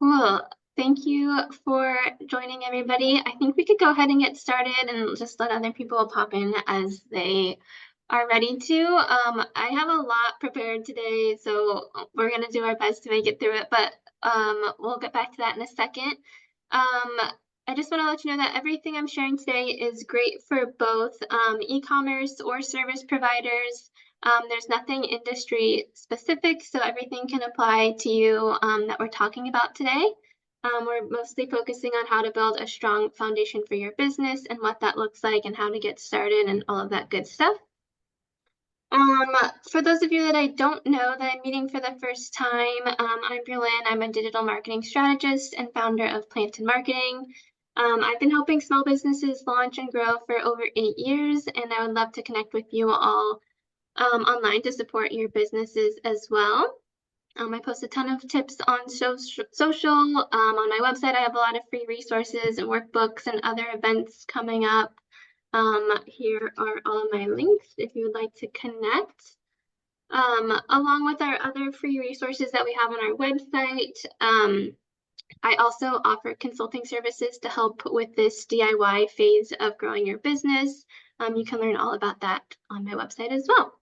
Cool. Thank you for joining, everybody. I think we could go ahead and get started and just let other people pop in as they are ready to. I have a lot prepared today, so we're going to do our best to make it through it, but we'll get back to that in a second. I just want to let you know that everything I'm sharing today is great for both e-commerce or service providers. There's nothing industry specific, so everything can apply to you that we're talking about today. We're mostly focusing on how to build a strong foundation for your business and what that looks like and how to get started and all of that good stuff. For those of you that I don't know that I'm meeting for the first time, I'm Berlyn. I'm a digital marketing strategist and founder of Planted Marketing. I've been helping small businesses launch and grow for over 8 years, and I would love to connect with you all online to support your businesses as well. I post a ton of tips on social. On my website, I have a lot of free resources and workbooks and other events coming up. Here are all of my links if you would like to connect. Along with our other free resources that we have on our website, I also offer consulting services to help with this DIY phase of growing your business. You can learn all about that on my website as well.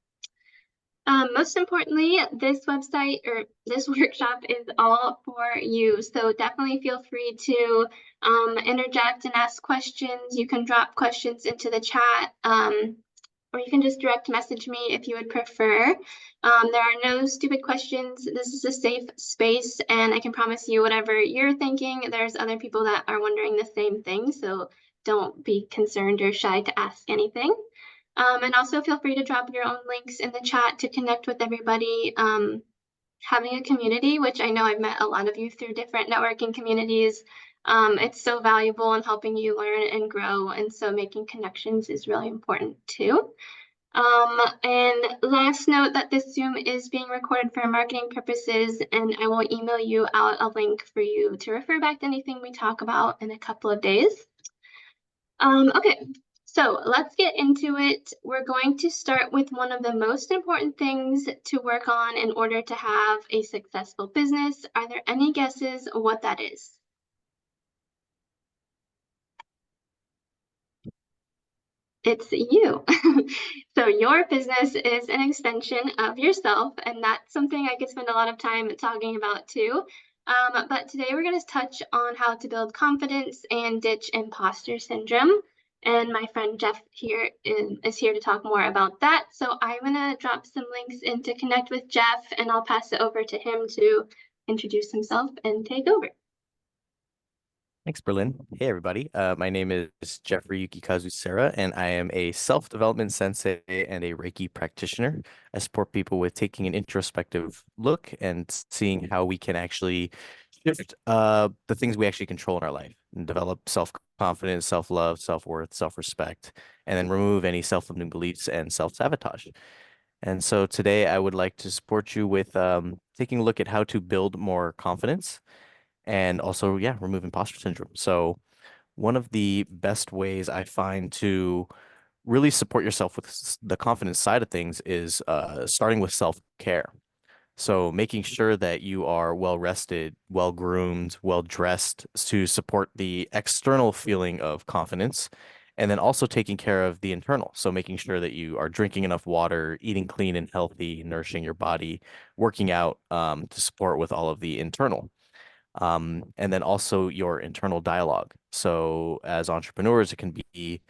Most importantly, this website or this workshop is all for you. So definitely feel free to interject and ask questions. You can drop questions into the chat, or you can just direct message me if you would prefer. There are no stupid questions. This is a safe space, and I can promise you whatever you're thinking, there's other people that are wondering the same thing. So don't be concerned or shy to ask anything. And also feel free to drop your own links in the chat to connect with everybody. Having a community, which I know I've met a lot of you through different networking communities, it's so valuable in helping you learn and grow. And so making connections is really important too. And last note that this Zoom is being recorded for marketing purposes, and I will email you out a link for you to refer back to anything we talk about in a couple of days. Okay, so let's get into it. We're going to start with one of the most important things to work on in order to have a successful business. Are there any guesses what that is? It's you. So your business is an extension of yourself, and that's something I could spend a lot of time talking about too. But today we're going to touch on how to build confidence and ditch imposter syndrome. And my friend Jeff here is here to talk more about that. So I'm going to drop some links in to connect with Jeff, and I'll pass it over to him to introduce himself and take over. Thanks, Berlyn. Hey, everybody. My name is Jeffrey Yukikazu Sera, and I am a self-development sensei and a Reiki practitioner. I support people with taking an introspective look and seeing how we can actually shift the things we actually control in our life and develop self-confidence, self-love, self-worth, self-respect, and then remove any self-limiting beliefs and self-sabotage. And so today I would like to support you with taking a look at how to build more confidence and also, yeah, remove imposter syndrome. So one of the best ways I find to really support yourself with the confidence side of things is starting with self-care. So making sure that you are well rested, well groomed, well dressed to support the external feeling of confidence, and then also taking care of the internal. So making sure that you are drinking enough water, eating clean and healthy, nourishing your body, working out to support with all of the internal. And then also your internal dialogue. So as entrepreneurs, it can be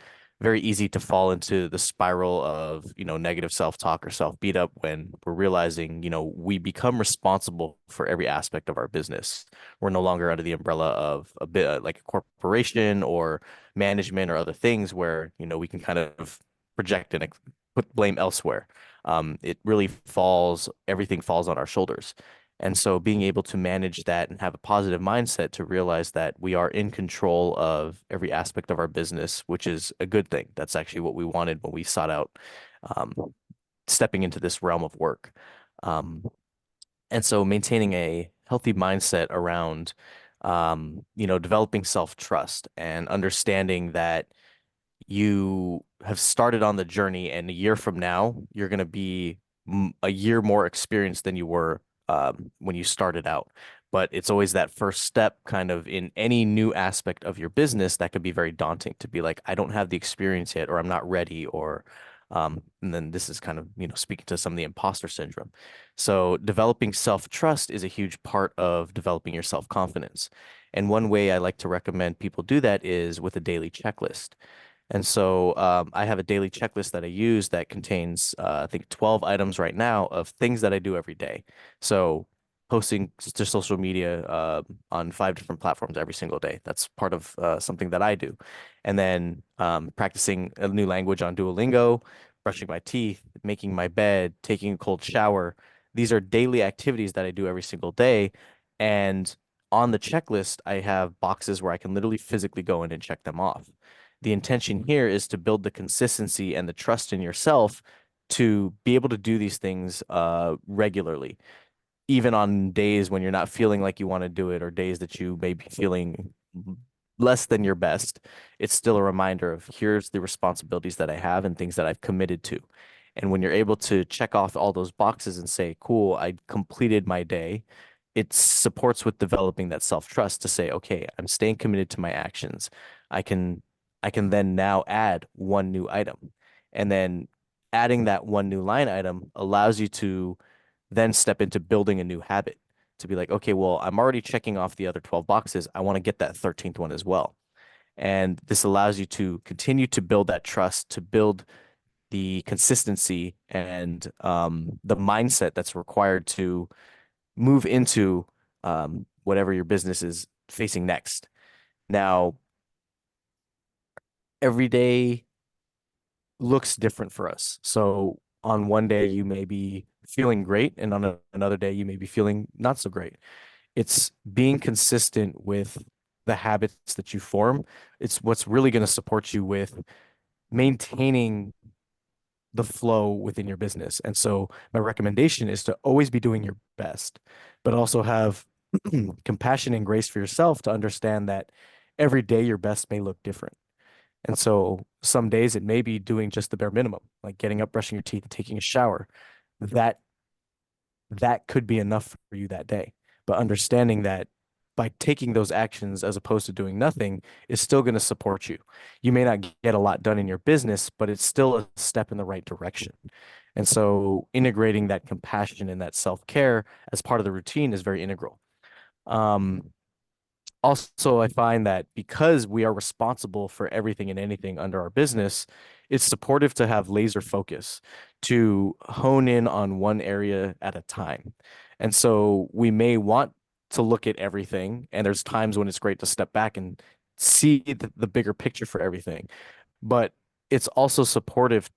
very easy to fall into the spiral of, negative self-talk or self-beat up when we're realizing, we become responsible for every aspect of our business. We're no longer under the umbrella of a bit like a corporation or management or other things where, we can kind of project and put blame elsewhere. It really everything falls on our shoulders. And so being able to manage that and have a positive mindset to realize that we are in control of every aspect of our business, which is a good thing. That's actually what we wanted when we sought out um, stepping into this realm of work. Um, and so maintaining a healthy mindset around, developing self-trust and understanding that you have started on the journey and a year from now, you're going to be a year more experienced than you were when you started out. But it's always that first step kind of in any new aspect of your business that could be very daunting to be like, I don't have the experience yet, or I'm not ready, or and then this is kind of, speaking to some of the imposter syndrome. So developing self-trust is a huge part of developing your self-confidence. And one way I like to recommend people do that is with a daily checklist. And so I have a daily checklist that I use that contains, I think, 12 items right now of things that I do every day. So posting to social media on 5 different platforms every single day. That's part of something that I do. And then practicing a new language on Duolingo, brushing my teeth, making my bed, taking a cold shower. These are daily activities that I do every single day. And on the checklist, I have boxes where I can literally physically go in and check them off. The intention here is to build the consistency and the trust in yourself to be able to do these things regularly, even on days when you're not feeling like you want to do it or days that you may be feeling less than your best. It's still a reminder of here's the responsibilities that I have and things that I've committed to. And when you're able to check off all those boxes and say, cool, I completed my day, it supports with developing that self-trust to say, okay, I'm staying committed to my actions. I can I can then now add one new item. And then adding that one new line item allows you to then step into building a new habit to be like, okay, well, I'm already checking off the other 12 boxes. I want to get that 13th one as well. And this allows you to continue to build that trust, to build the consistency and the mindset that's required to move into whatever your business is facing next. Now, every day looks different for us. So on one day, you may be feeling great, and on another day, you may be feeling not so great. It's being consistent with the habits that you form. It's what's really going to support you with maintaining the flow within your business. And so my recommendation is to always be doing your best, but also have compassion and grace for yourself to understand that every day your best may look different. And so some days it may be doing just the bare minimum, like getting up, brushing your teeth, and taking a shower. That that could be enough for you that day. But understanding that by taking those actions as opposed to doing nothing is still going to support you. You may not get a lot done in your business, but it's still a step in the right direction. And so integrating that compassion and that self-care as part of the routine is very integral. Um, Also, I find that because we are responsible for everything and anything under our business, it's supportive to have laser focus, to hone in on one area at a time. And so we may want to look at everything, and there's times when it's great to step back and see the bigger picture for everything. But it's also supportive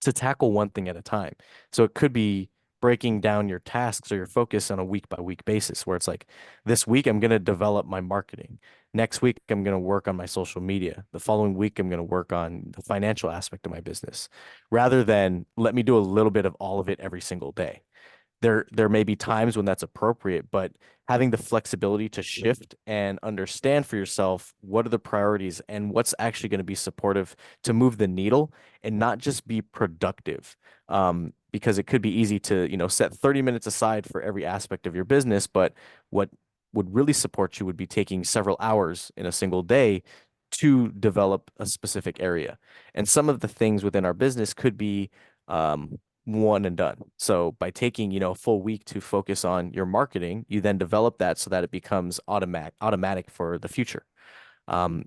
to tackle one thing at a time. So it could be breaking down your tasks or your focus on a week by week basis where it's like this week I'm going to develop my marketing. Next week I'm going to work on my social media. The following week I'm going to work on the financial aspect of my business rather than let me do a little bit of all of it every single day. There may be times when that's appropriate, but having the flexibility to shift and understand for yourself what are the priorities and what's actually going to be supportive to move the needle and not just be productive. Because it could be easy to, set 30 minutes aside for every aspect of your business, but what would really support you would be taking several hours in a single day to develop a specific area. And some of the things within our business could be one and done. So by taking, a full week to focus on your marketing, you then develop that so that it becomes automatic for the future.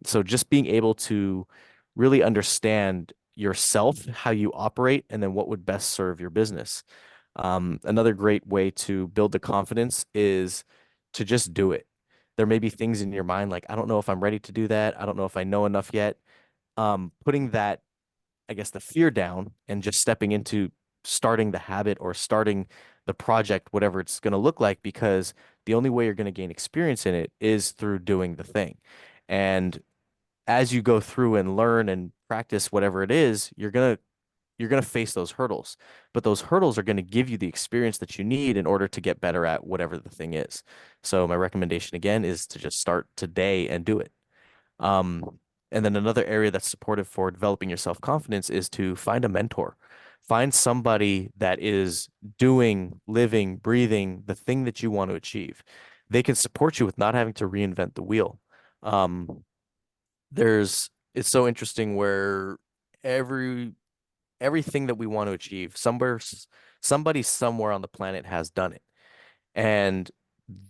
So just being able to really understand yourself, how you operate, and then what would best serve your business. Another great way to build the confidence is to just do it. There may be things in your mind like, I don't know if I'm ready to do that. I don't know if I know enough yet. Putting that, I guess, the fear down and just stepping into starting the habit or starting the project, whatever it's going to look like, because the only way you're going to gain experience in it is through doing the thing. And as you go through and learn and practice whatever it is, you're going to face those hurdles. But those hurdles are going to give you the experience that you need in order to get better at whatever the thing is. So my recommendation again is to just start today and do it. Um, and then another area that's supportive for developing your self-confidence is to find a mentor. Find somebody that is doing, living, breathing the thing that you want to achieve. they can support you with not having to reinvent the wheel. Um, it's so interesting where every everything that we want to achieve, somebody somewhere on the planet has done it. And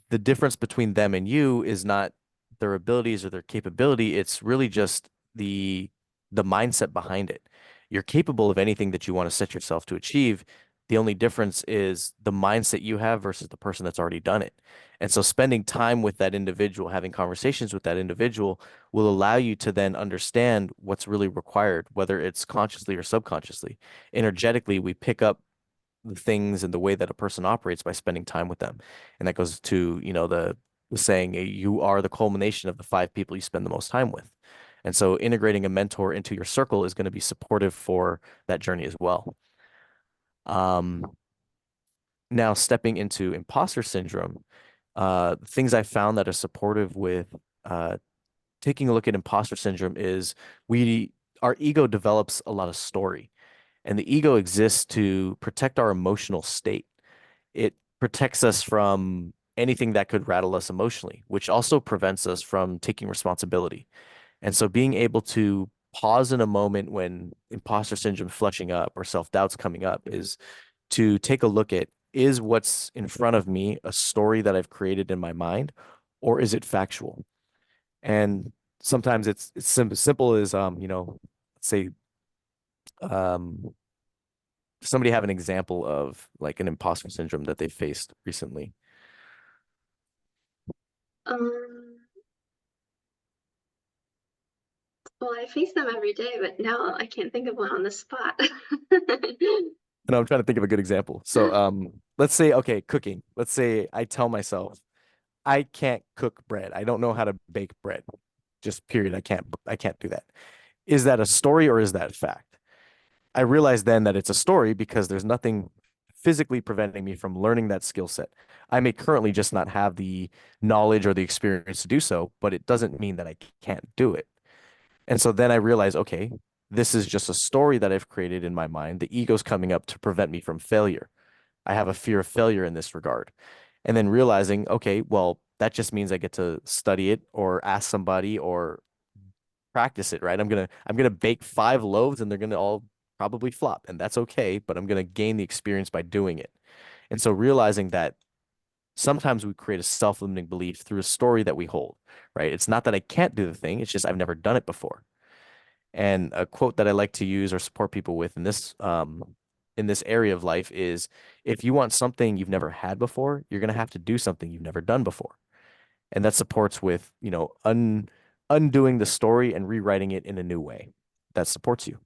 the difference between them and you is not their abilities or their capability. It's really just the mindset behind it. You're capable of anything that you want to set yourself to achieve. The only difference is the mindset you have versus the person that's already done it. And so spending time with that individual, having conversations with that individual will allow you to then understand what's really required, whether it's consciously or subconsciously. Energetically, we pick up the things and the way that a person operates by spending time with them. And that goes to, the saying, you are the culmination of the five people you spend the most time with. And so integrating a mentor into your circle is going to be supportive for that journey as well. Um, Now stepping into imposter syndrome, things I found that are supportive with uh, taking a look at imposter syndrome is our ego develops a lot of story, and the ego exists to protect our emotional state. It protects us from anything that could rattle us emotionally, which also prevents us from taking responsibility. And so being able to pause in a moment when imposter syndrome flushing up or self-doubt's coming up is to take a look at, is what's in front of me a story that I've created in my mind, or is it factual? And sometimes it's simple as say um somebody have an example of like an imposter syndrome that they faced recently. Um, well, I face them every day, but now I can't think of one on the spot. And I'm trying to think of a good example. So let's say, okay, cooking. Let's say I tell myself I can't cook bread. I don't know how to bake bread. Just period. I can't do that. Is that a story or is that fact? I realize then that it's a story because there's nothing physically preventing me from learning that skill set. I may currently just not have the knowledge or the experience to do so, but it doesn't mean that I can't do it. And so then I realize, okay, this is just a story that I've created in my mind. The ego's coming up to prevent me from failure. I have a fear of failure in this regard. And then realizing, okay, well, that just means I get to study it or ask somebody or practice it, right? I'm gonna bake 5 loaves and they're gonna all probably flop, and that's okay, but I'm gonna gain the experience by doing it. And so realizing that sometimes we create a self-limiting belief through a story that we hold, right? It's not that I can't do the thing, it's just I've never done it before. And a quote that I like to use or support people with in this area of life is, if you want something you've never had before, you're gonna have to do something you've never done before. And that supports with, undoing the story and rewriting it in a new way that supports you.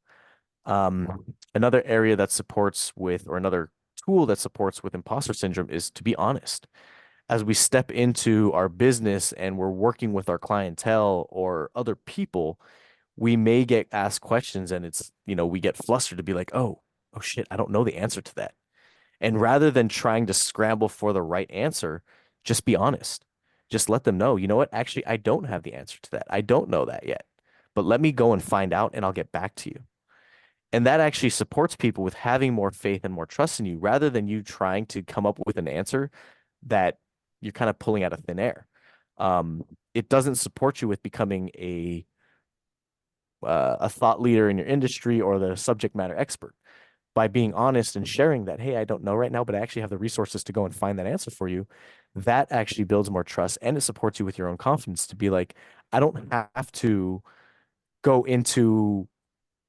Another area that supports with, or another tool that supports with imposter syndrome is to be honest. As we step into our business and we're working with our clientele or other people, we may get asked questions and we get flustered to be like, oh shit, I don't know the answer to that. And rather than trying to scramble for the right answer, just be honest. Just let them know, you know what? Actually, I don't have the answer to that. I don't know that yet. But let me go and find out and I'll get back to you. And that actually supports people with having more faith and more trust in you rather than you trying to come up with an answer that you're kind of pulling out of thin air. It doesn't support you with becoming a thought leader in your industry or the subject matter expert by being honest and sharing that, hey, I don't know right now, but I actually have the resources to go and find that answer for you. That actually builds more trust and it supports you with your own confidence to be like, I don't have to go into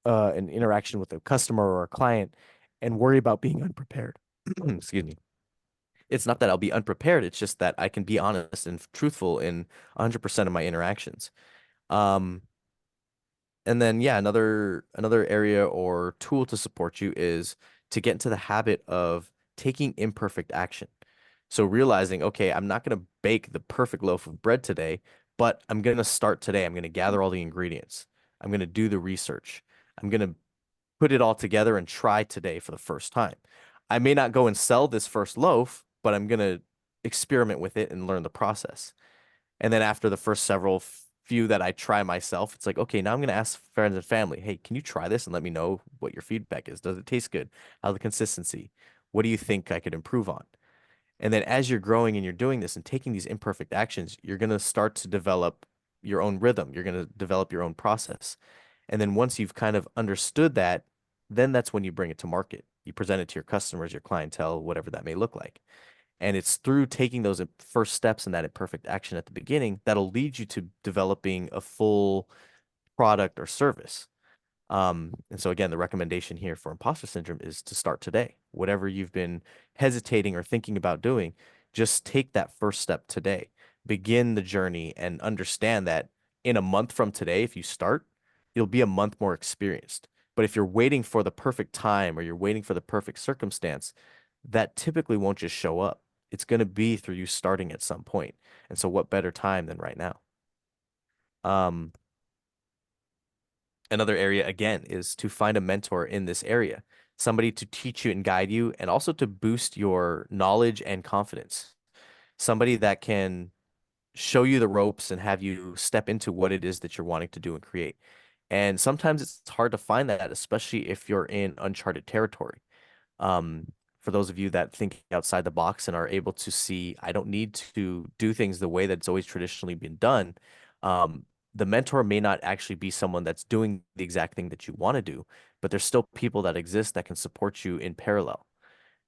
an interaction with a customer or a client and worry about being unprepared. Excuse me. It's not that I'll be unprepared. It's just that I can be honest and truthful in 100% of my interactions. Um, And then, yeah, another area or tool to support you is to get into the habit of taking imperfect action. So realizing, okay, I'm not going to bake the perfect loaf of bread today, but I'm going to start today. I'm going to gather all the ingredients. I'm going to do the research. I'm going to put it all together and try today for the first time. I may not go and sell this first loaf, but I'm going to experiment with it and learn the process. And then after the first several few that I try myself, it's like, okay, now I'm going to ask friends and family, hey, can you try this and let me know what your feedback is? Does it taste good? How's the consistency? What do you think I could improve on? And then as you're growing and you're doing this and taking these imperfect actions, you're going to start to develop your own rhythm. You're going to develop your own process. And then once you've kind of understood that, then that's when you bring it to market. You present it to your customers, your clientele, whatever that may look like. And it's through taking those first steps in that imperfect action at the beginning that'll lead you to developing a full product or service. And so again, the recommendation here for imposter syndrome is to start today. Whatever you've been hesitating or thinking about doing, just take that first step today. Begin the journey and understand that in a month from today, if you start, you'll be a month more experienced. But if you're waiting for the perfect time or you're waiting for the perfect circumstance, that typically won't just show up. It's going to be through you starting at some point. And so what better time than right now? Um, Another area again is to find a mentor in this area, somebody to teach you and guide you, and also to boost your knowledge and confidence. Somebody that can show you the ropes and have you step into what it is that you're wanting to do and create. And sometimes it's hard to find that, especially if you're in uncharted territory. For those of you that think outside the box and are able to see, I don't need to do things the way that's always traditionally been done. The mentor may not actually be someone that's doing the exact thing that you want to do, but there's still people that exist that can support you in parallel.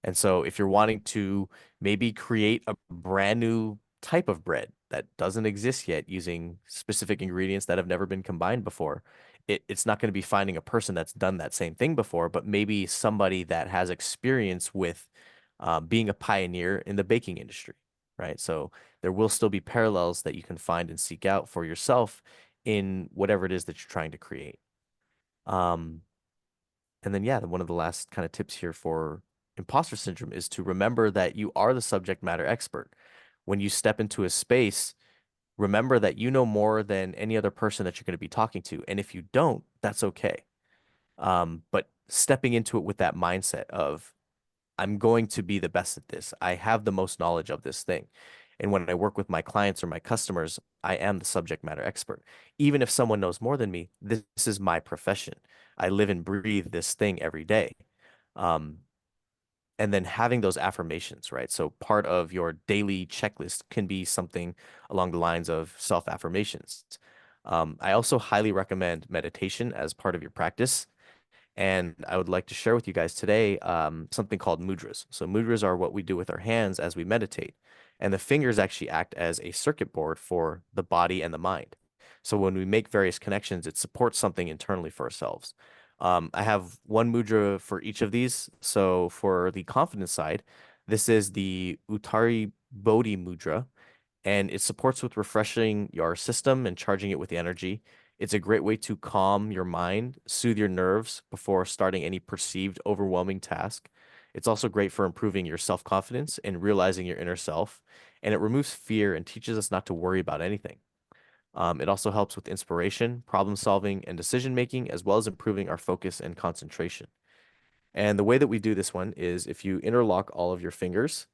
And so if you're wanting to maybe create a brand new type of bread that doesn't exist yet using specific ingredients that have never been combined before, it's not going to be finding a person that's done that same thing before, but maybe somebody that has experience with being a pioneer in the baking industry, right? So there will still be parallels that you can find and seek out for yourself in whatever it is that you're trying to create. Um, and then, yeah, one of the last kind of tips here for imposter syndrome is to remember that you are the subject matter expert. When you step into a space, remember that you know more than any other person that you're going to be talking to. And if you don't, that's okay. But stepping into it with that mindset of, I'm going to be the best at this. I have the most knowledge of this thing. And when I work with my clients or my customers, I am the subject matter expert. Even if someone knows more than me, this is my profession. I live and breathe this thing every day. Um, and then having those affirmations, right? So part of your daily checklist can be something along the lines of self-affirmations. I also highly recommend meditation as part of your practice. And I would like to share with you guys today something called mudras. So mudras are what we do with our hands as we meditate. And the fingers actually act as a circuit board for the body and the mind. So when we make various connections, it supports something internally for ourselves. I have one mudra for each of these. So for the confidence side, this is the Uttari Bodhi mudra, and it supports with refreshing your system and charging it with the energy. It's a great way to calm your mind, soothe your nerves before starting any perceived overwhelming task. It's also great for improving your self-confidence and realizing your inner self, and it removes fear and teaches us not to worry about anything. It also helps with inspiration, problem solving, and decision making, as well as improving our focus and concentration. And the way that we do this one is if you interlock all of your fingers,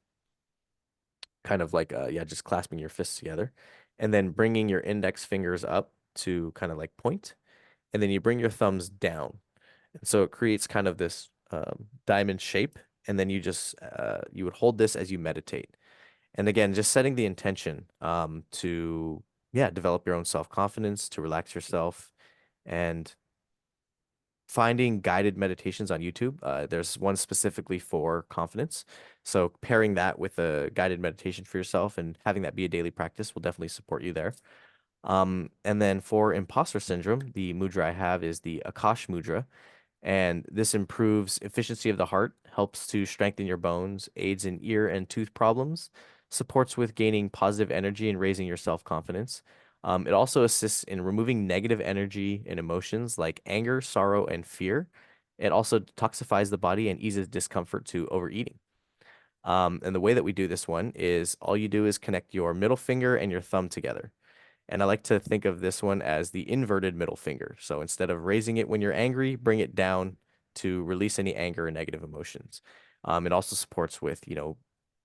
kind of like yeah, just clasping your fists together, and then bringing your index fingers up to kind of like point, and then you bring your thumbs down, and so it creates kind of this diamond shape, and then you would hold this as you meditate, and again, just setting the intention to yeah, develop your own self-confidence, to relax yourself, and finding guided meditations on YouTube. There's one specifically for confidence. So pairing that with a guided meditation for yourself and having that be a daily practice will definitely support you there. And then for imposter syndrome, the mudra I have is the Akash mudra. And this improves efficiency of the heart, helps to strengthen your bones, aids in ear and tooth problems, supports with gaining positive energy and raising your self-confidence. It also assists in removing negative energy and emotions like anger, sorrow, and fear. It also detoxifies the body and eases discomfort to overeating. And the way that we do this one is all you do is connect your middle finger and your thumb together. And I like to think of this one as the inverted middle finger. So instead of raising it when you're angry, bring it down to release any anger and negative emotions. It also supports with,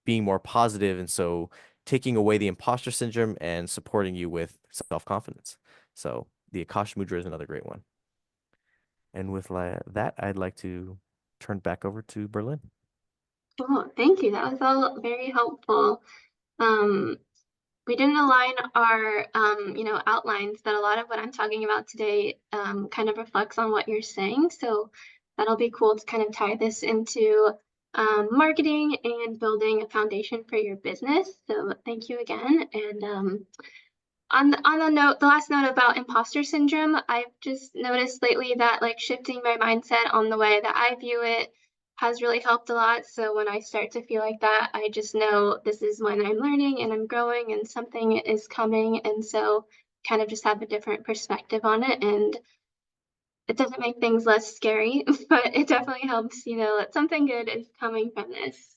being more positive, and so taking away the imposter syndrome and supporting you with self-confidence. So the Akash Mudra is another great one. And with that, I'd like to turn back over to Berlin. Oh, thank you. That was all very helpful. Um, we didn't align our, outlines, but a lot of what I'm talking about today, kind of reflects on what you're saying. So that'll be cool to kind of tie this into, marketing and building a foundation for your business. So thank you again. And, the last note about imposter syndrome, I've just noticed lately that like shifting my mindset on the way that I view it has really helped a lot. So when I start to feel like that, I just know this is when I'm learning and I'm growing and something is coming. And so kind of just have a different perspective on it. And it doesn't make things less scary, but it definitely helps, that something good is coming from this.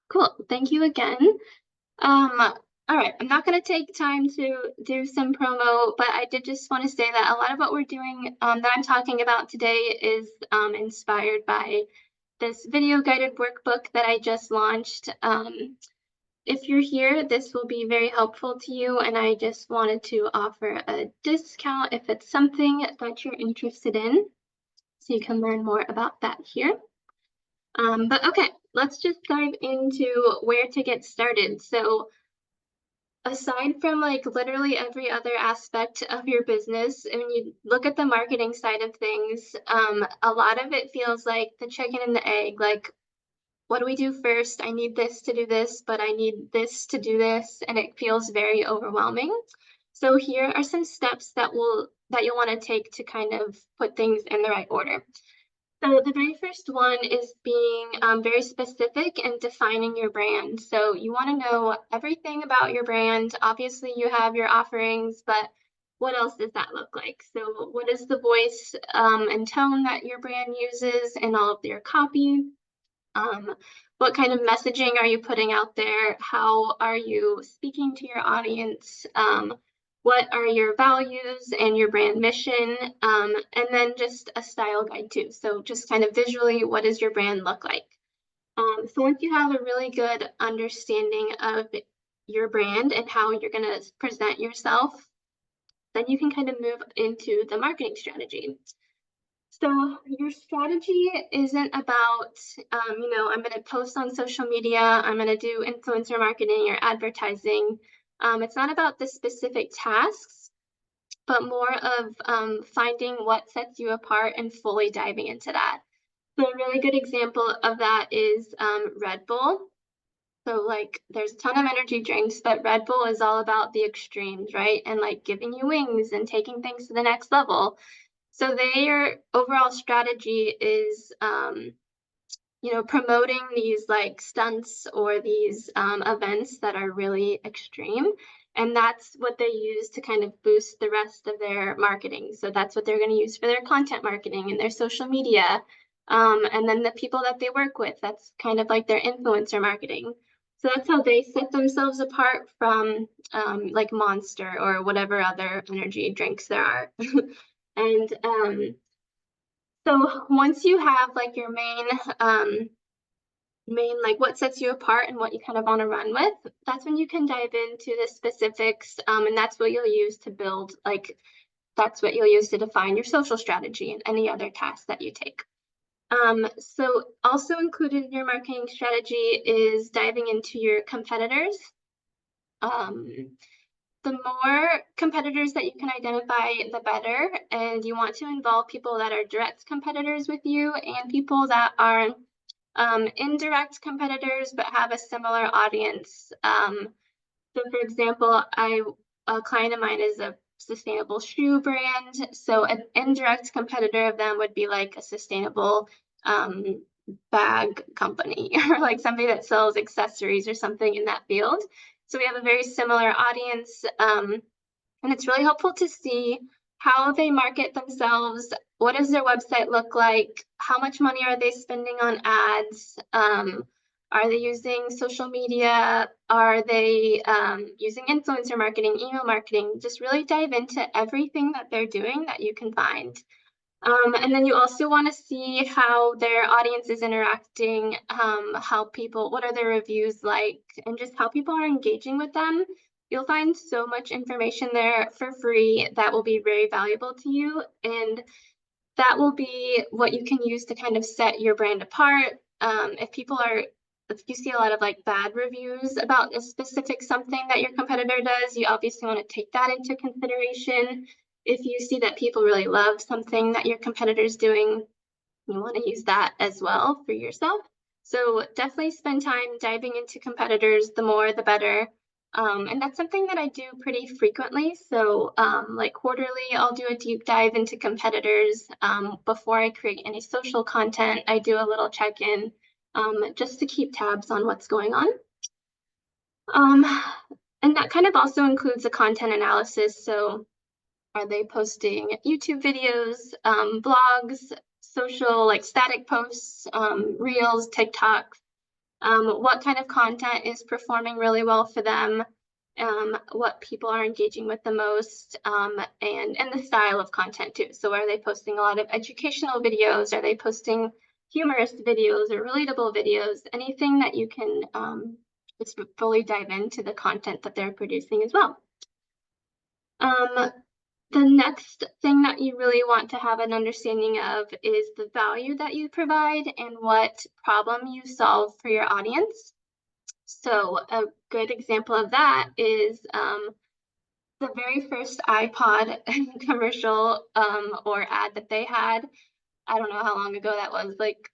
Cool. Thank you again. Um, all right, I'm not going to take time to do some promo, but I did just want to say that a lot of what we're doing, that I'm talking about today is inspired by this video guided workbook that I just launched. If you're here, this will be very helpful to you, and I just wanted to offer a discount if it's something that you're interested in, so you can learn more about that here. But okay, let's just dive into where to get started. So aside from like literally every other aspect of your business, when you look at the marketing side of things, a lot of it feels like the chicken and the egg. Like, what do we do first? I need this to do this, but I need this to do this, and it feels very overwhelming. So here are some steps that you'll want to take to kind of put things in the right order. So the very first one is being very specific and defining your brand. So you want to know everything about your brand. Obviously, you have your offerings, but what else does that look like? So what is the voice and tone that your brand uses in all of your copy? Um, what kind of messaging are you putting out there? How are you speaking to your audience? What are your values and your brand mission? And then just a style guide too. So just kind of visually, what does your brand look like? So once you have a really good understanding of your brand and how you're going to present yourself, then you can kind of move into the marketing strategy. So your strategy isn't about, I'm going to post on social media, I'm going to do influencer marketing or advertising. It's not about the specific tasks, but more of finding what sets you apart and fully diving into that. So a really good example of that is Red Bull. So like there's a ton of energy drinks, but Red Bull is all about the extremes, right? And like giving you wings and taking things to the next level. So their overall strategy is, promoting these like stunts or these events that are really extreme. And that's what they use to kind of boost the rest of their marketing. So that's what they're going to use for their content marketing and their social media. And then the people that they work with, that's kind of like their influencer marketing. So that's how they set themselves apart from like Monster or whatever other energy drinks there are. And so once you have like your main like what sets you apart and what you kind of want to run with, that's when you can dive into the specifics, and that's what you'll use to build like that's what you'll use to define your social strategy and any other tasks that you take. So also included in your marketing strategy is diving into your competitors. Um, the more competitors that you can identify, the better. And you want to involve people that are direct competitors with you and people that are indirect competitors but have a similar audience. So for example, a client of mine is a sustainable shoe brand. So an indirect competitor of them would be like a sustainable um, bag company or like somebody that sells accessories or something in that field. So we have a very similar audience. And it's really helpful to see how they market themselves. What does their website look like? How much money are they spending on ads? Are they using social media? Are they using influencer marketing, email marketing? Just really dive into everything that they're doing that you can find. And then you also want to see how their audience is interacting, what are their reviews like, and just how people are engaging with them. You'll find so much information there for free that will be very valuable to you. And that will be what you can use to kind of set your brand apart. if you see a lot of like bad reviews about a specific something that your competitor does, you obviously want to take that into consideration. If you see that people really love something that your competitor's doing, you want to use that as well for yourself. So definitely spend time diving into competitors. The more, the better. And that's something that I do pretty frequently. So like quarterly, I'll do a deep dive into competitors. Before I create any social content, I do a little check-in just to keep tabs on what's going on. Um, and that kind of also includes a content analysis. So are they posting YouTube videos, blogs, social, like static posts, reels, TikTok? What kind of content is performing really well for them? What people are engaging with the most, and the style of content too. So are they posting a lot of educational videos? Are they posting humorous videos or relatable videos? Anything that you can just fully dive into the content that they're producing as well. The next thing that you really want to have an understanding of is the value that you provide and what problem you solve for your audience. So a good example of that is the very first iPod commercial or ad that they had. I don't know how long ago that was, like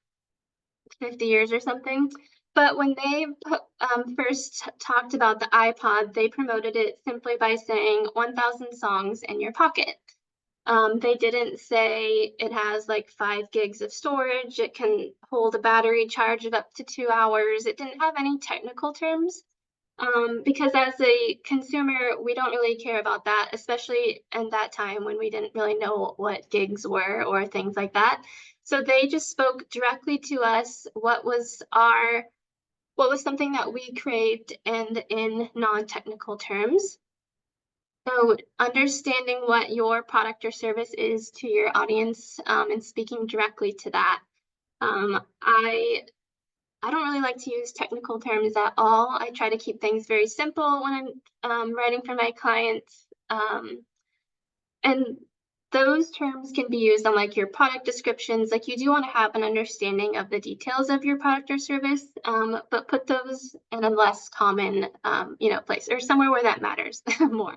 50 years or something. But when they first talked about the iPod, they promoted it simply by saying 1,000 songs in your pocket. They didn't say it has like 5 gigs of storage. It can hold a battery charge of up to 2 hours. It didn't have any technical terms. Because as a consumer, we don't really care about that, especially in that time when we didn't really know what gigs were or things like that. So they just spoke directly to us what was something that we craved and in non-technical terms. So understanding what your product or service is to your audience and speaking directly to that. I don't really like to use technical terms at all. I try to keep things very simple when I'm writing for my clients. And those terms can be used on like your product descriptions. Like you do want to have an understanding of the details of your product or service, but put those in a less common, place or somewhere where that matters more.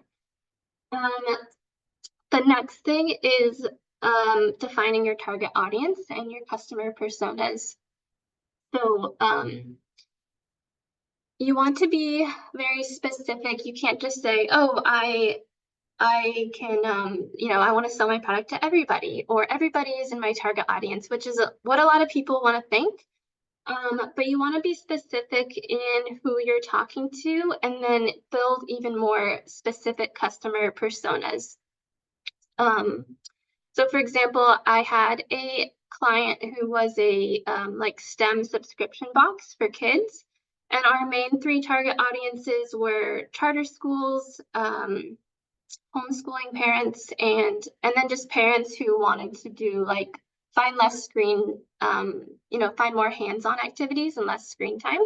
The next thing is defining your target audience and your customer personas. So you want to be very specific. You can't just say, oh, I can, I want to sell my product to everybody, or everybody is in my target audience, which is what a lot of people want to think. But you want to be specific in who you're talking to and then build even more specific customer personas. So for example, I had a client who was a like STEM subscription box for kids. And our main 3 target audiences were charter schools, homeschooling parents, and then just parents who wanted to do like find less screen, find more hands-on activities and less screen time.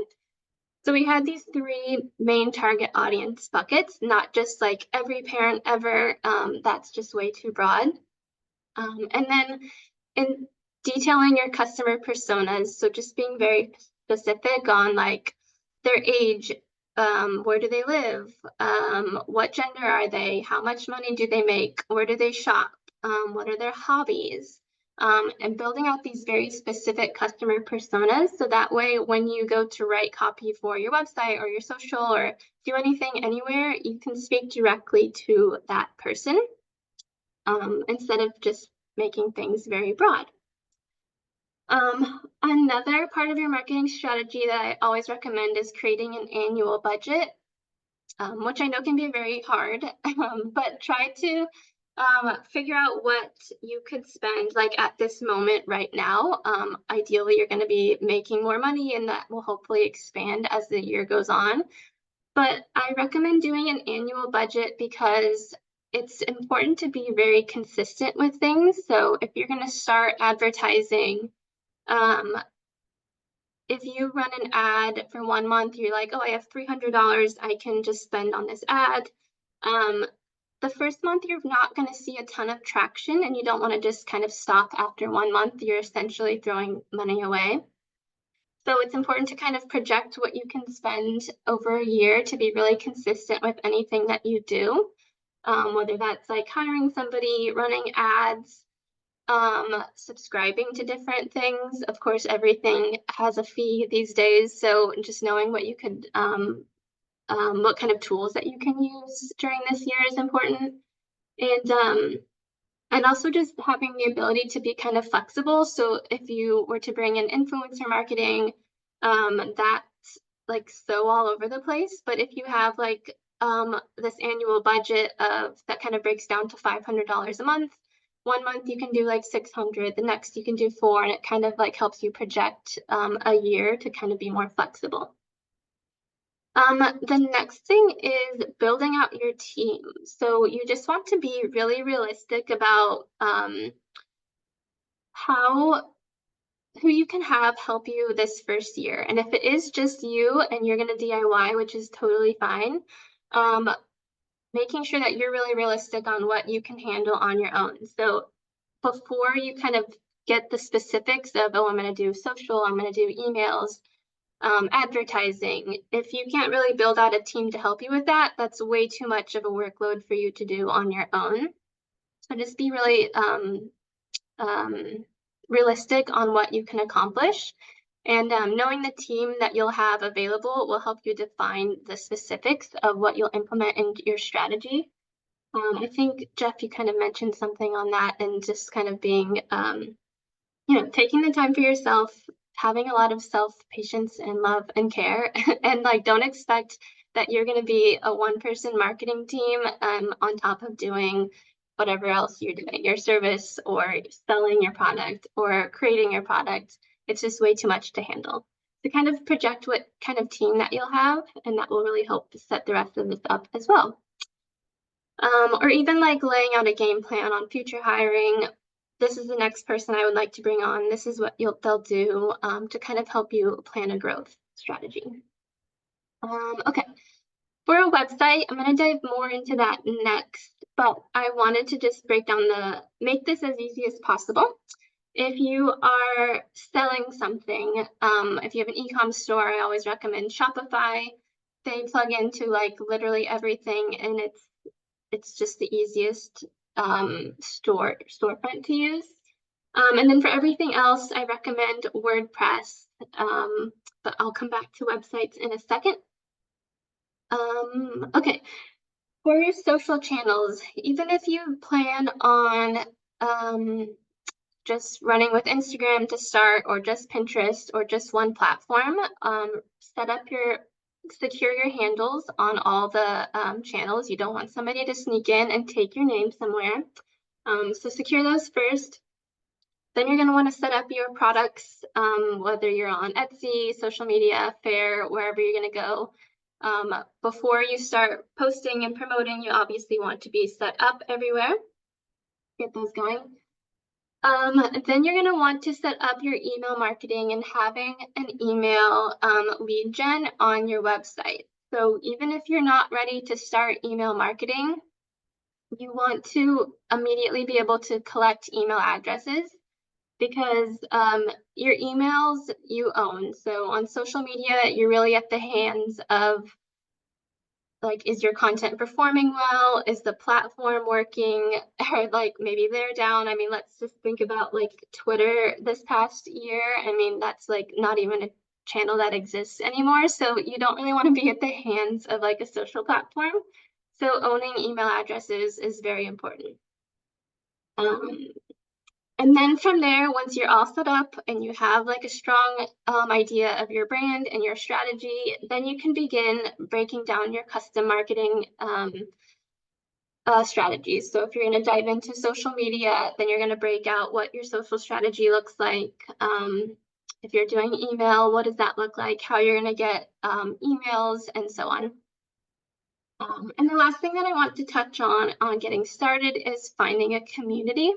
So we had these 3 main target audience buckets, not just like every parent ever. That's just way too broad. And then in detailing your customer personas, so just being very specific on like their age, where do they live, what gender are they, how much money do they make, where do they shop, what are their hobbies, and building out these very specific customer personas. So that way, when you go to write copy for your website or your social or do anything anywhere, you can speak directly to that person instead of just making things very broad. Another part of your marketing strategy that I always recommend is creating an annual budget, which I know can be very hard, but try to figure out what you could spend like at this moment right now. Ideally, you're going to be making more money and that will hopefully expand as the year goes on. But I recommend doing an annual budget because it's important to be very consistent with things. So if you're going to start advertising, if you run an ad for 1 month, you're like, oh, I have $300 I can just spend on this ad. The first month, you're not going to see a ton of traction and you don't want to just kind of stop after 1 month. You're essentially throwing money away. So it's important to kind of project what you can spend over a year to be really consistent with anything that you do, whether that's like hiring somebody, running ads, subscribing to different things. Of course, everything has a fee these days, so just knowing what you could, what kind of tools that you can use during this year is important. And also just having the ability to be kind of flexible. So if you were to bring in influencer marketing, that's like so all over the place. But if you have like this annual budget of that kind of breaks down to $500 a month, one month you can do like 600, the next you can do 4, and it kind of like helps you project a year to kind of be more flexible. The next thing is building out your team. So you just want to be really realistic about who you can have help you this first year. And if it is just you and you're going to DIY, which is totally fine, making sure that you're really realistic on what you can handle on your own. So before you kind of get the specifics of, oh, I'm going to do social, I'm going to do emails, advertising. If you can't really build out a team to help you with that, that's way too much of a workload for you to do on your own. So just be really realistic on what you can accomplish. And knowing the team that you'll have available will help you define the specifics of what you'll implement in your strategy. I think, Jeff, you kind of mentioned something on that, and just kind of being taking the time for yourself, having a lot of self-patience and love and care, and like don't expect that you're going to be a one-person marketing team on top of doing whatever else you're doing, your service or selling your product or creating your product. It's just way too much to handle. To kind of project what kind of team that you'll have, and that will really help to set the rest of this up as well. Or even like laying out a game plan on future hiring. This is the next person I would like to bring on. This is what they'll do to kind of help you plan a growth strategy. Okay, for a website, I'm going to dive more into that next, but I wanted to just make this as easy as possible. If you are selling something, if you have an e-com store, I always recommend Shopify. They plug into like literally everything, and it's just the easiest storefront to use. And then for everything else, I recommend WordPress, but I'll come back to websites in a second. Okay, for your social channels, even if you plan on just running with Instagram to start, or just Pinterest, or just one platform, secure your handles on all the channels. You don't want somebody to sneak in and take your name somewhere. So secure those first. Then you're going to want to set up your products, whether you're on Etsy, social media, Fair, wherever you're going to go. Before you start posting and promoting, you obviously want to be set up everywhere. Get those going. Then you're going to want to set up your email marketing and having an email lead gen on your website. So even if you're not ready to start email marketing, you want to immediately be able to collect email addresses, because your emails you own. So on social media, you're really at the hands of, like, is your content performing well? Is the platform working? Or like maybe they're down. I mean, let's just think about like Twitter this past year. I mean, that's like not even a channel that exists anymore. So you don't really want to be at the hands of like a social platform. So owning email addresses is very important. And then from there, once you're all set up and you have like a strong idea of your brand and your strategy, then you can begin breaking down your custom marketing strategies. So if you're going to dive into social media, then you're going to break out what your social strategy looks like. If you're doing email, what does that look like? How you're going to get emails, and so on. And the last thing that I want to touch on getting started is finding a community.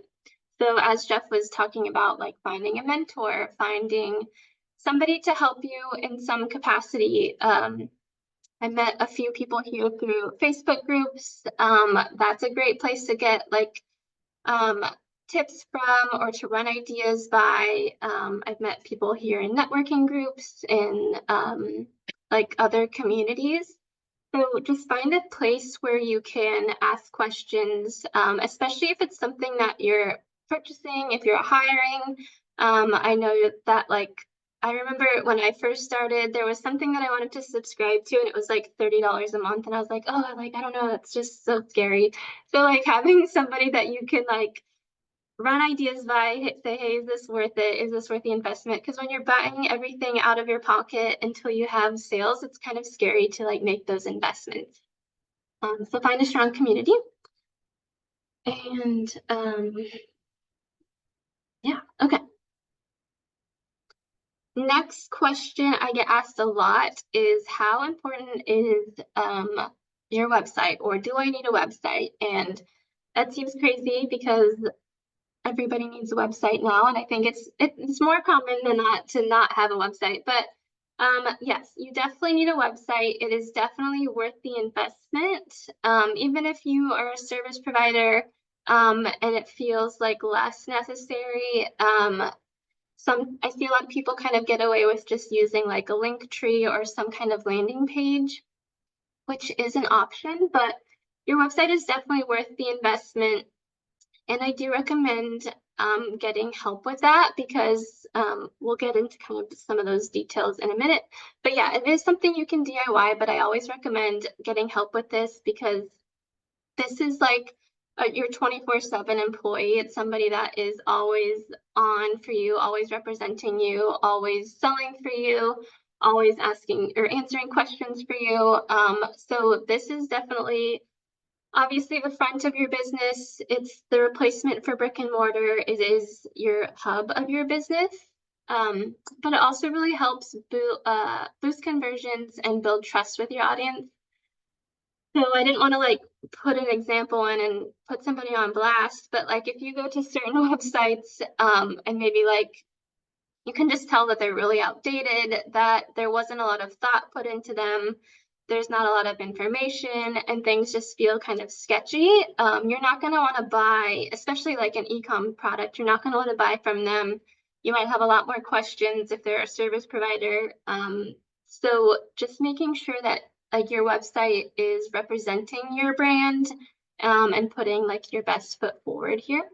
So as Jeff was talking about, like finding a mentor, finding somebody to help you in some capacity. I met a few people here through Facebook groups. That's a great place to get like tips from or to run ideas by. I've met people here in networking groups and like other communities. So just find a place where you can ask questions, especially if it's something that you're purchasing, if you're hiring. I know that like I remember when I first started, there was something that I wanted to subscribe to, and it was like $30 a month, and I was like, oh, like I don't know, that's just so scary. So like having somebody that you can like run ideas by, say, hey, is this worth it? Is this worth the investment? Because when you're buying everything out of your pocket until you have sales, it's kind of scary to like make those investments. So find a strong community. And yeah, okay. Next question I get asked a lot is how important is your website, or do I need a website? And that seems crazy because everybody needs a website now, and I think it's more common than not to not have a website. But yes, you definitely need a website. It is definitely worth the investment, even if you are a service provider and it feels like less necessary. I see a lot of people kind of get away with just using like a link tree or some kind of landing page, which is an option, but your website is definitely worth the investment. And I do recommend getting help with that because we'll get into kind of some of those details in a minute. But yeah, it is something you can DIY, but I always recommend getting help with this because this is like your 24/7 employee. It's somebody that is always on for you, always representing you, always selling for you, always asking or answering questions for you. So this is definitely obviously the front of your business. It's the replacement for brick and mortar. It is your hub of your business. But it also really helps boost conversions and build trust with your audience. So I didn't want to like put an example in and put somebody on blast, but like if you go to certain websites and maybe like you can just tell that they're really outdated, that there wasn't a lot of thought put into them. There's not a lot of information and things just feel kind of sketchy. You're not going to want to buy, especially like an e-com product, you're not going to want to buy from them. You might have a lot more questions if they're a service provider. So just making sure that like your website is representing your brand and putting like your best foot forward here.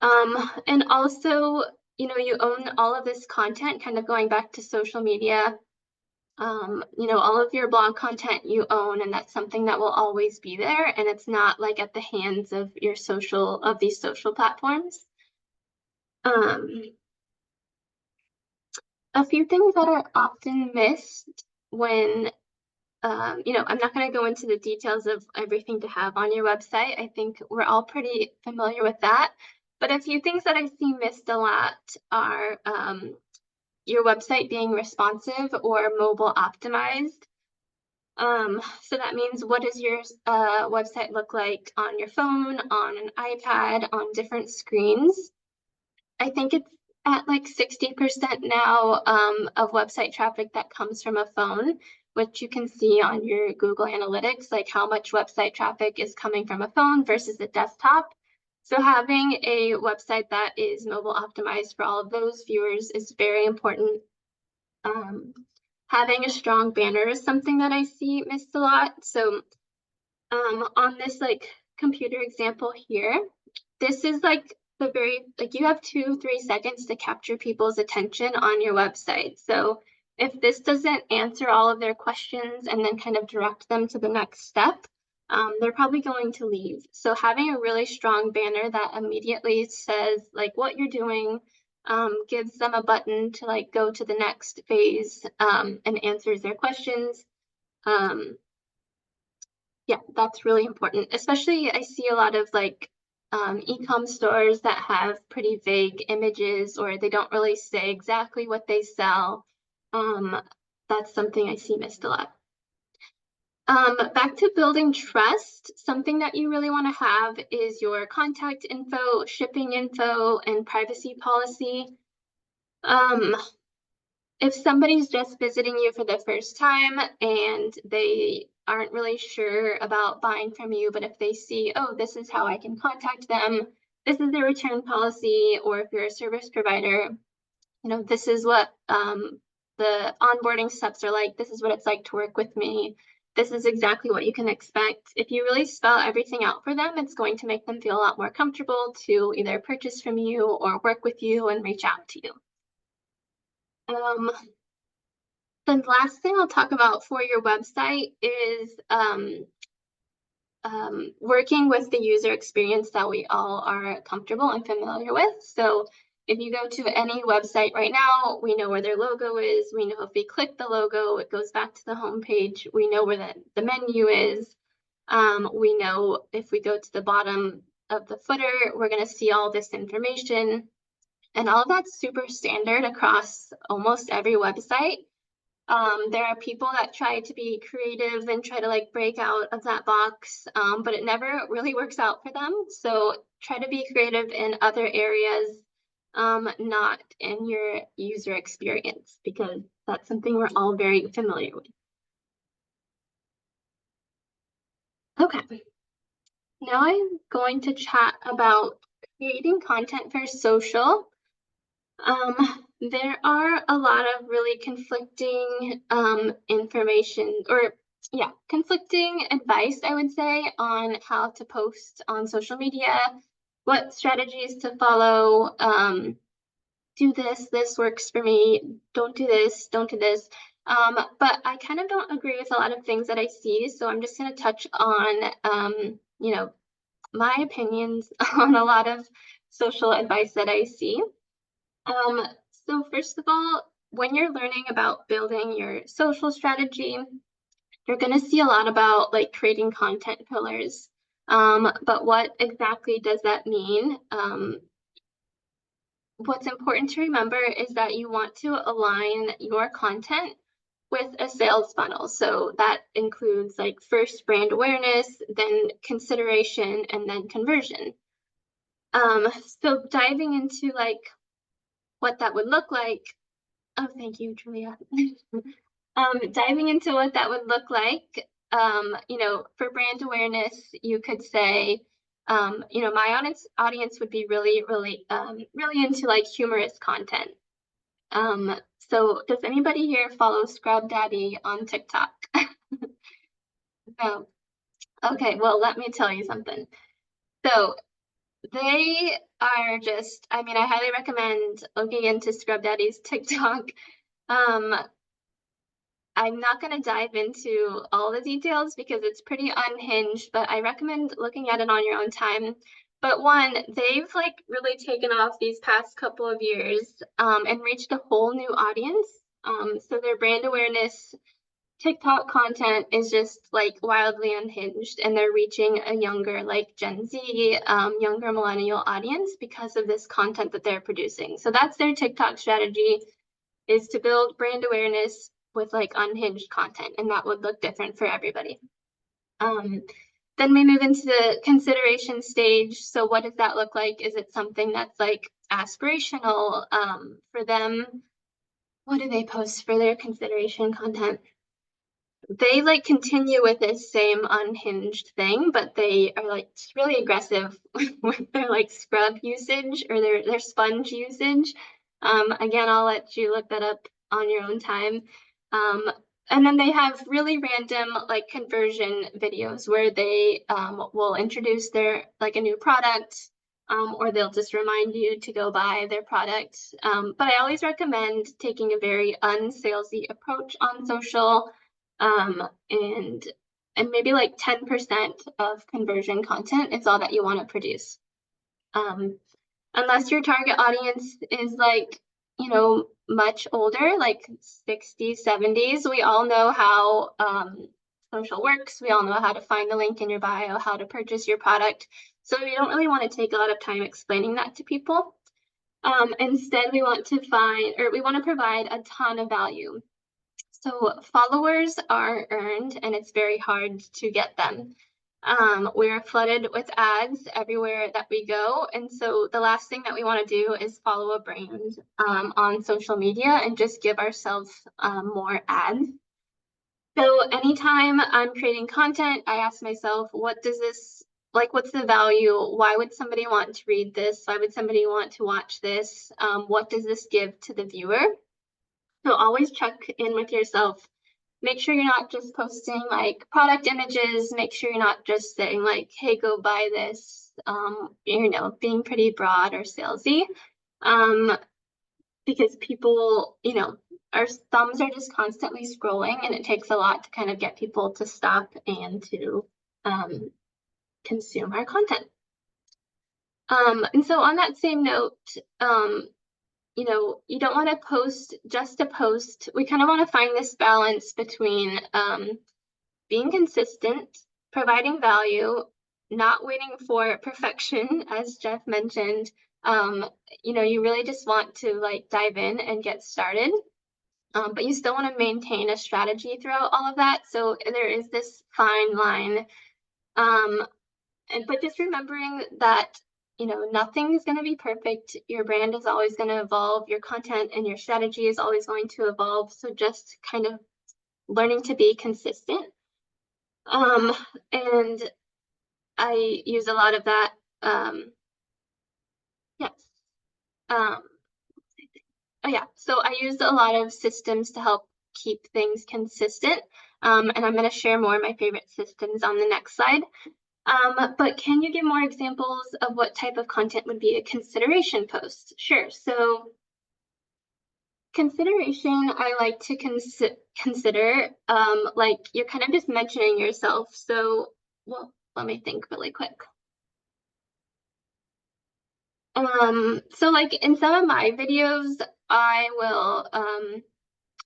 And also, you own all of this content, kind of going back to social media. All of your blog content you own, and that's something that will always be there. And it's not like at the hands of these social platforms. A few things that are often missed when I'm not going to go into the details of everything to have on your website. I think we're all pretty familiar with that. But a few things that I see missed a lot are your website being responsive or mobile optimized. So that means what does your website look like on your phone, on an iPad, on different screens? I think it's at like 60% now of website traffic that comes from a phone, which you can see on your Google Analytics, like how much website traffic is coming from a phone versus a desktop. So having a website that is mobile optimized for all of those viewers is very important. Having a strong banner is something that I see missed a lot. So on this like computer example here, this is like you have 2-3 seconds to capture people's attention on your website. So if this doesn't answer all of their questions and then kind of direct them to the next step, they're probably going to leave. So having a really strong banner that immediately says like what you're doing, gives them a button to like go to the next phase and answers their questions. Yeah, that's really important. Especially I see a lot of like e-com stores that have pretty vague images or they don't really say exactly what they sell. That's something I see missed a lot. Back to building trust, something that you really want to have is your contact info, shipping info, and privacy policy. If somebody's just visiting you for the first time and they aren't really sure about buying from you, but if they see, oh, this is how I can contact them, this is the return policy, or if you're a service provider, this is what the onboarding steps are like. This is what it's like to work with me. This is exactly what you can expect. If you really spell everything out for them, it's going to make them feel a lot more comfortable to either purchase from you or work with you and reach out to you. The last thing I'll talk about for your website is working with the user experience that we all are comfortable and familiar with. So if you go to any website right now, we know where their logo is. We know if we click the logo, it goes back to the home page. We know where the menu is. We know if we go to the bottom of the footer, we're going to see all this information. And all of that's super standard across almost every website. There are people that try to be creative and try to like break out of that box, but it never really works out for them. So try to be creative in other areas, not in your user experience, because that's something we're all very familiar with. Okay, now I'm going to chat about creating content for social. There are a lot of really conflicting information, or conflicting advice, I would say, on how to post on social media, what strategies to follow. Do this works for me, don't do this, don't do this. But I kind of don't agree with a lot of things that I see, so I'm just going to touch on my opinions on a lot of social advice that I see. So first of all, when you're learning about building your social strategy, you're going to see a lot about like creating content pillars. But what exactly does that mean? What's important to remember is that you want to align your content with a sales funnel. So that includes like first brand awareness, then consideration, and then conversion. So diving into like what that would look like. Oh, thank you, Julia. Diving into what that would look like, for brand awareness, you could say, my audience would be really, really, really into like humorous content. So does anybody here follow Scrub Daddy on TikTok? No. Okay, well, let me tell you something. So they are just, I highly recommend looking into Scrub Daddy's TikTok. I'm not going to dive into all the details because it's pretty unhinged, but I recommend looking at it on your own time. But one, they've like really taken off these past couple of years and reached a whole new audience. So their brand awareness TikTok content is just like wildly unhinged, and they're reaching a younger, like Gen Z, younger millennial audience because of this content that they're producing. So that's their TikTok strategy, is to build brand awareness with like unhinged content, and that would look different for everybody. Then we move into the consideration stage. So what does that look like? Is it something that's like aspirational for them? What do they post for their consideration content? They like continue with this same unhinged thing, but they are like really aggressive with their like scrub usage or their sponge usage. Again, I'll let you look that up on your own time. And then they have really random like conversion videos where they will introduce their like a new product, or they'll just remind you to go buy their product. But I always recommend taking a very unsalesy approach on social, and maybe like 10% of conversion content is all that you want to produce. Unless your target audience is like, much older, like 60s, 70s, we all know how social works. We all know how to find the link in your bio, how to purchase your product. So we don't really want to take a lot of time explaining that to people. Instead, we want to provide a ton of value. So followers are earned, and it's very hard to get them. We're flooded with ads everywhere that we go. And so the last thing that we want to do is follow a brand on social media and just give ourselves more ads. So anytime I'm creating content, I ask myself, what does this like, what's the value? Why would somebody want to read this? Why would somebody want to watch this? What does this give to the viewer? So always check in with yourself. Make sure you're not just posting like product images. Make sure you're not just saying like, hey, go buy this, being pretty broad or salesy. Because people, our thumbs are just constantly scrolling, and it takes a lot to kind of get people to stop and to consume our content. And so on that same note, you don't want to post just to post. We kind of want to find this balance between being consistent, providing value, not waiting for perfection, as Jeff mentioned. You really just want to like dive in and get started. But you still want to maintain a strategy throughout all of that. So there is this fine line. But just remembering that, nothing is going to be perfect. Your brand is always going to evolve. Your content and your strategy is always going to evolve. So just kind of learning to be consistent. And I use a lot of that. Yes. Oh yeah, so I used a lot of systems to help keep things consistent. And I'm going to share more of my favorite systems on the next slide. But can you give more examples of what type of content would be a consideration post? Sure. So consideration, I like to consider, like you're kind of just mentioning yourself. So, well, let me think really quick. So like in some of my videos, I will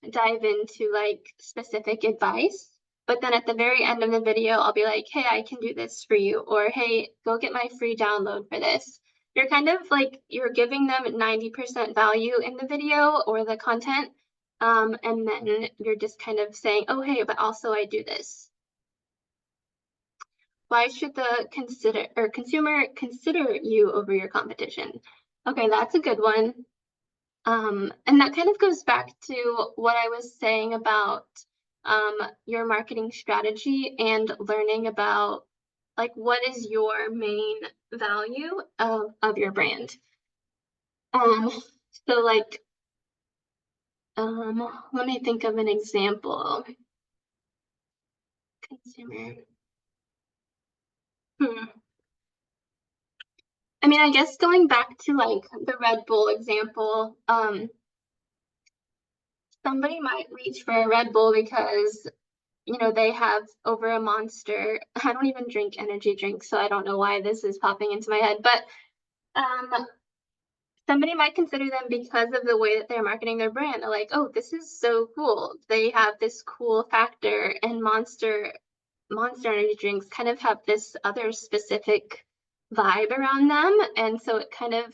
dive into like specific advice, but then at the very end of the video, I'll be like, hey, I can do this for you, or hey, go get my free download for this. You're kind of like, you're giving them 90% value in the video or the content, and then you're just kind of saying, oh, hey, but also I do this. Why should the consumer consider you over your competition? Okay, that's a good one. And that kind of goes back to what I was saying about your marketing strategy and learning about like what is your main value of your brand. So like, let me think of an example. Consumer. I mean, I guess going back to like the Red Bull example, somebody might reach for a Red Bull because they have over a monster. I don't even drink energy drinks, so I don't know why this is popping into my head. But somebody might consider them because of the way that they're marketing their brand. They're like, oh, this is so cool. They have this cool factor, and Monster energy drinks kind of have this other specific vibe around them. And so it kind of,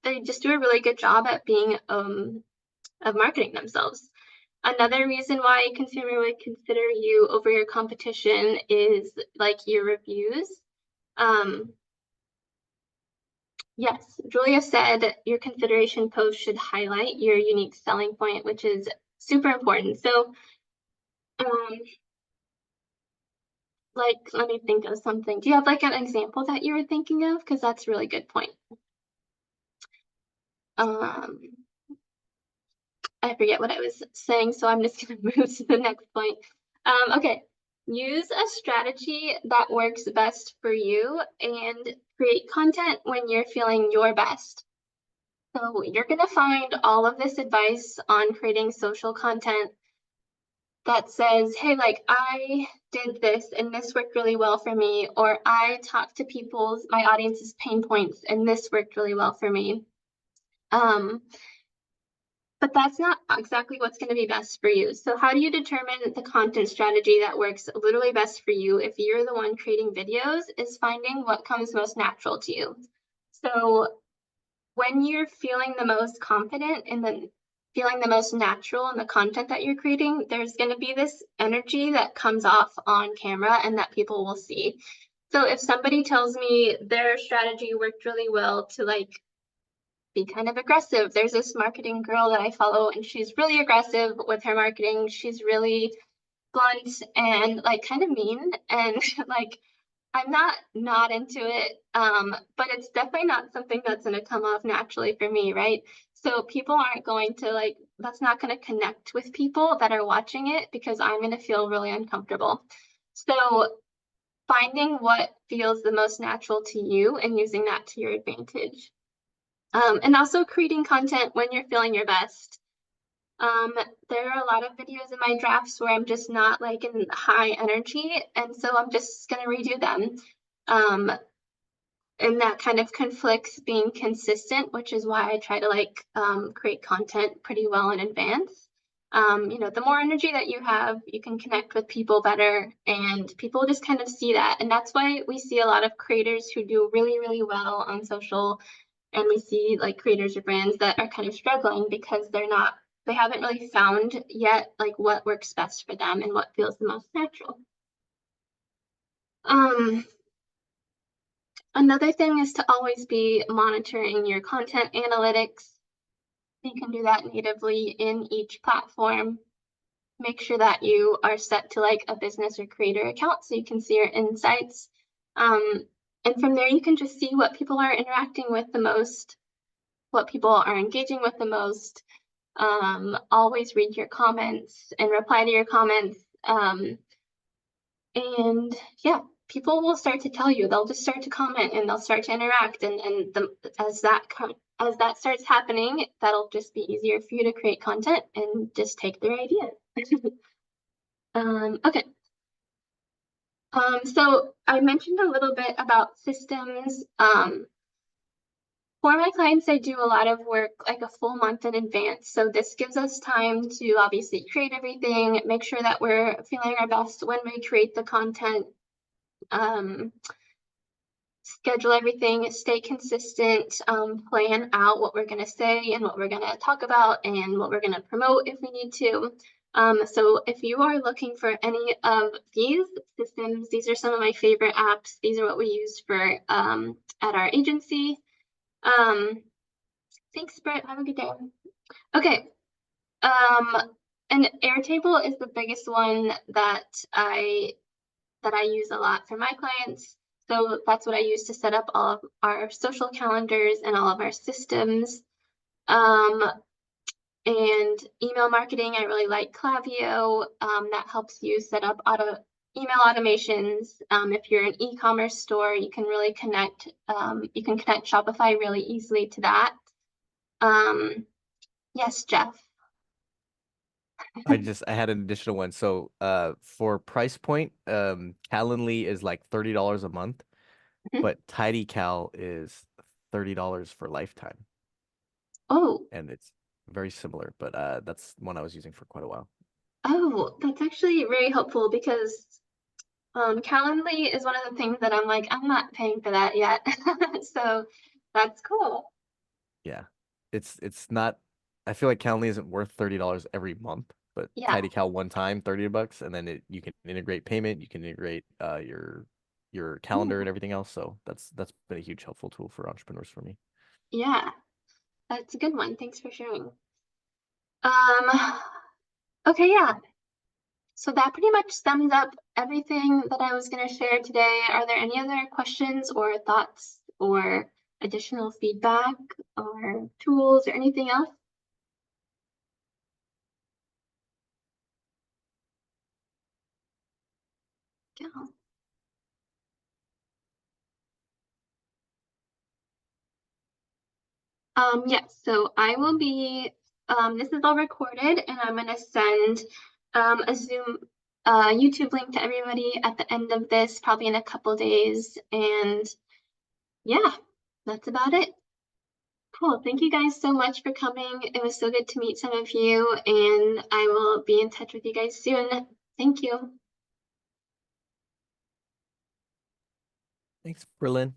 they just do a really good job at being of marketing themselves. Another reason why a consumer would consider you over your competition is like your reviews. Yes, Julia said your consideration post should highlight your unique selling point, which is super important. So, like, let me think of something. Do you have like an example that you were thinking of? Because that's a really good point. I forget what I was saying, so I'm just going to move to the next point. Okay, use a strategy that works best for you and create content when you're feeling your best. So you're going to find all of this advice on creating social content that says, hey, like I did this and this worked really well for me, or I talked to my audience's pain points and this worked really well for me. But that's not exactly what's going to be best for you. So how do you determine the content strategy that works literally best for you if you're the one creating videos is finding what comes most natural to you. So when you're feeling the most confident and then feeling the most natural in the content that you're creating, there's going to be this energy that comes off on camera and that people will see. So if somebody tells me their strategy worked really well to like be kind of aggressive. There's this marketing girl that I follow and she's really aggressive with her marketing. She's really blunt and like kind of mean and like I'm not into it, but it's definitely not something that's gonna come off naturally for me, right? So people aren't going to like that's not gonna connect with people that are watching it because I'm gonna feel really uncomfortable. So finding what feels the most natural to you and using that to your advantage. And also creating content when you're feeling your best. Um, there are a lot of videos in my drafts where I'm just not like in high energy, and so I'm just gonna redo them. Um, and that kind of conflicts being consistent, which is why I try to like create content pretty well in advance. You know, the more energy that you have, you can connect with people better, and people just kind of see that. And that's why we see a lot of creators who do really, really well on social, and we see like creators or brands that are kind of struggling because they haven't really found yet like what works best for them and what feels the most natural. Um, Another thing is to always be monitoring your content analytics. You can do that natively in each platform. Make sure that you are set to like a business or creator account so you can see your insights. And from there, you can just see what people are interacting with the most, what people are engaging with the most. Always read your comments and reply to your comments. And yeah, people will start to tell you, they'll just start to comment and they'll start to interact. As that starts happening, that'll just be easier for you to create content and just take their idea. Okay. So I mentioned a little bit about systems. For my clients, I do a lot of work like a full month in advance. So this gives us time to obviously create everything, make sure that we're feeling our best when we create the content, um, schedule everything, stay consistent, plan out what we're going to say and what we're going to talk about and what we're going to promote if we need to. So if you are looking for any of these systems, these are some of my favorite apps. These are what we use for at our agency. Thanks, Britt. Have a good day. Okay. And Airtable is the biggest one that I use a lot for my clients. So that's what I use to set up all of our social calendars and all of our systems. Um, and email marketing, I really like Klaviyo. That helps you set up email automations. If you're an e-commerce store, you can really connect. You can connect Shopify really easily to that. Yes, Jeff. I had an additional one. So for price point, Calendly is like $30 a month, but TidyCal is $30 for lifetime. Oh, And it's very similar, but that's one I was using for quite a while. oh, that's actually very helpful because Calendly is one of the things that I'm like, I'm not paying for that yet. So that's cool. Yeah. It's not I feel like Calendly isn't worth $30 every month, but Yeah. TidyCal one time, $30, and then you can integrate payment, you can integrate your calendar and Ooh, everything else. So that's been a huge helpful tool for entrepreneurs for me. yeah, that's a good one. Thanks for sharing. Um, okay, yeah. So that pretty much sums up everything that I was going to share today. Are there any other questions or thoughts or additional feedback or tools or anything else? Yeah. Yes, so I will be, this is all recorded and I'm gonna send a Zoom YouTube link to everybody at the end of this, probably in a couple days. And yeah, that's about it. Cool. Thank you guys so much for coming. It was so good to meet some of you, and I will be in touch with you guys soon. Thank you. Thanks, Berlyn.